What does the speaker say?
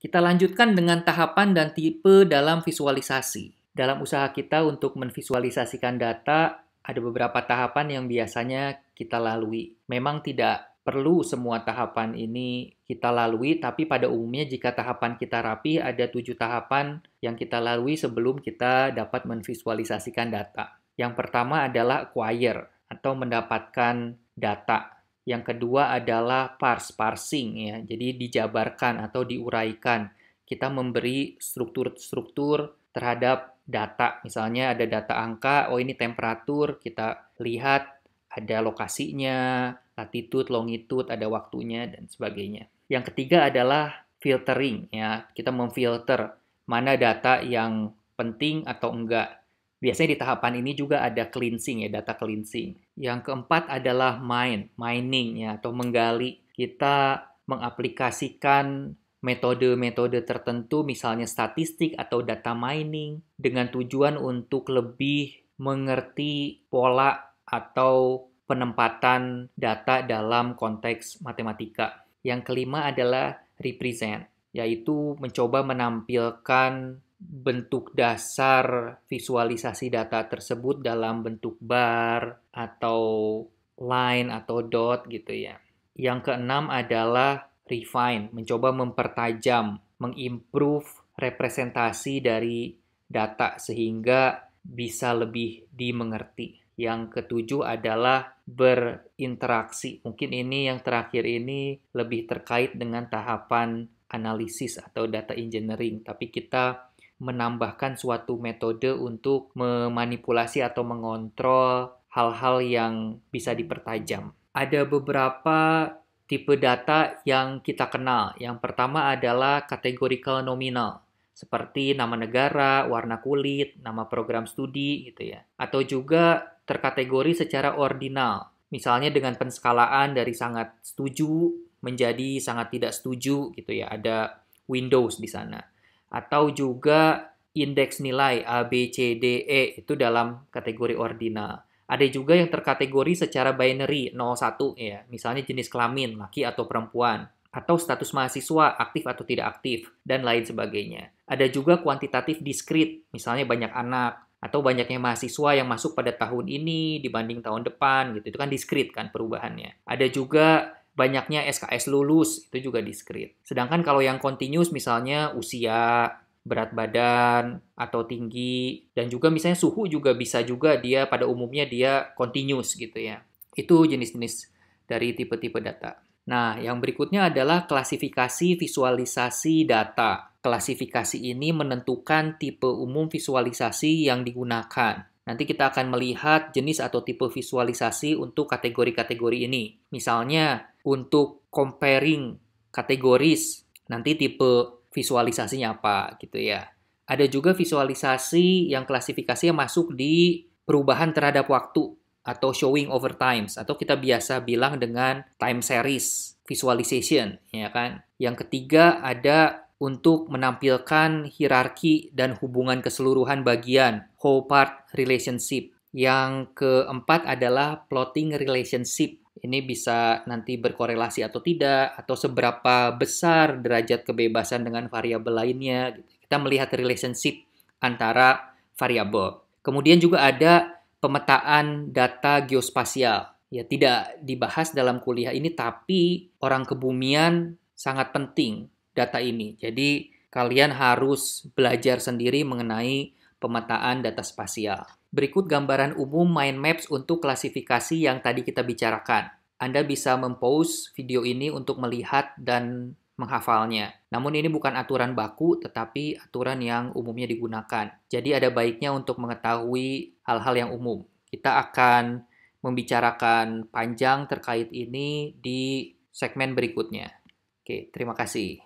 Kita lanjutkan dengan tahapan dan tipe dalam visualisasi. Dalam usaha kita untuk menvisualisasikan data, ada beberapa tahapan yang biasanya kita lalui. Memang tidak perlu semua tahapan ini kita lalui, tapi pada umumnya jika tahapan kita rapi, ada 7 tahapan yang kita lalui sebelum kita dapat menvisualisasikan data. Yang pertama adalah acquire atau mendapatkan data. Yang kedua adalah parsing ya. Jadi dijabarkan atau diuraikan. Kita memberi struktur-struktur terhadap data. Misalnya ada data angka, oh ini temperatur, kita lihat ada lokasinya, latitude, longitude, ada waktunya dan sebagainya. Yang ketiga adalah filtering ya. Kita memfilter mana data yang penting atau enggak. Biasanya di tahapan ini juga ada cleansing ya, data cleansing. Yang keempat adalah mining ya, atau menggali. Kita mengaplikasikan metode-metode tertentu, misalnya statistik atau data mining, dengan tujuan untuk lebih mengerti pola atau penempatan data dalam konteks matematika. Yang kelima adalah represent, yaitu mencoba menampilkan bentuk dasar visualisasi data tersebut dalam bentuk bar atau line atau dot gitu ya. Yang keenam adalah refine, mencoba mempertajam, mengimprove representasi dari data sehingga bisa lebih dimengerti. Yang ketujuh adalah berinteraksi. Mungkin ini yang terakhir ini lebih terkait dengan tahapan analisis atau data engineering, tapi kita menambahkan suatu metode untuk memanipulasi atau mengontrol hal-hal yang bisa dipertajam. Ada beberapa tipe data yang kita kenal. Yang pertama adalah categorical nominal, seperti nama negara, warna kulit, nama program studi gitu ya. Atau juga terkategori secara ordinal, misalnya dengan penskalaan dari sangat setuju menjadi sangat tidak setuju gitu ya. Ada Windows di sana. Atau juga indeks nilai A, B, C, D, E itu dalam kategori ordinal. Ada juga yang terkategori secara binary 0-1 ya, misalnya jenis kelamin, laki atau perempuan, atau status mahasiswa, aktif atau tidak aktif, dan lain sebagainya. Ada juga kuantitatif diskrit, misalnya banyak anak, atau banyaknya mahasiswa yang masuk pada tahun ini dibanding tahun depan, gitu. Itu kan diskrit kan perubahannya. Ada juga banyaknya SKS lulus, itu juga diskrit. Sedangkan kalau yang continuous misalnya usia, berat badan, atau tinggi, dan juga misalnya suhu juga bisa juga dia pada umumnya dia continuous gitu ya. Itu jenis-jenis dari tipe-tipe data. Nah, yang berikutnya adalah klasifikasi visualisasi data. Klasifikasi ini menentukan tipe umum visualisasi yang digunakan. Nanti kita akan melihat jenis atau tipe visualisasi untuk kategori-kategori ini. Misalnya, untuk comparing kategoris, nanti tipe visualisasinya apa gitu ya. Ada juga visualisasi yang klasifikasinya masuk di perubahan terhadap waktu atau showing over times, atau kita biasa bilang dengan time series visualization, ya kan. Yang ketiga ada untuk menampilkan hierarki dan hubungan keseluruhan bagian, whole part relationship. Yang keempat adalah plotting relationship. Ini bisa nanti berkorelasi atau tidak, atau seberapa besar derajat kebebasan dengan variabel lainnya. Kita melihat relationship antara variabel. Kemudian juga ada pemetaan data geospasial. Ya, tidak dibahas dalam kuliah ini, tapi orang kebumian sangat penting data ini. Jadi, kalian harus belajar sendiri mengenai pemetaan data spasial. Berikut gambaran umum mind maps untuk klasifikasi yang tadi kita bicarakan. Anda bisa mempost video ini untuk melihat dan menghafalnya. Namun ini bukan aturan baku, tetapi aturan yang umumnya digunakan. Jadi ada baiknya untuk mengetahui hal-hal yang umum. Kita akan membicarakan panjang terkait ini di segmen berikutnya. Oke, terima kasih.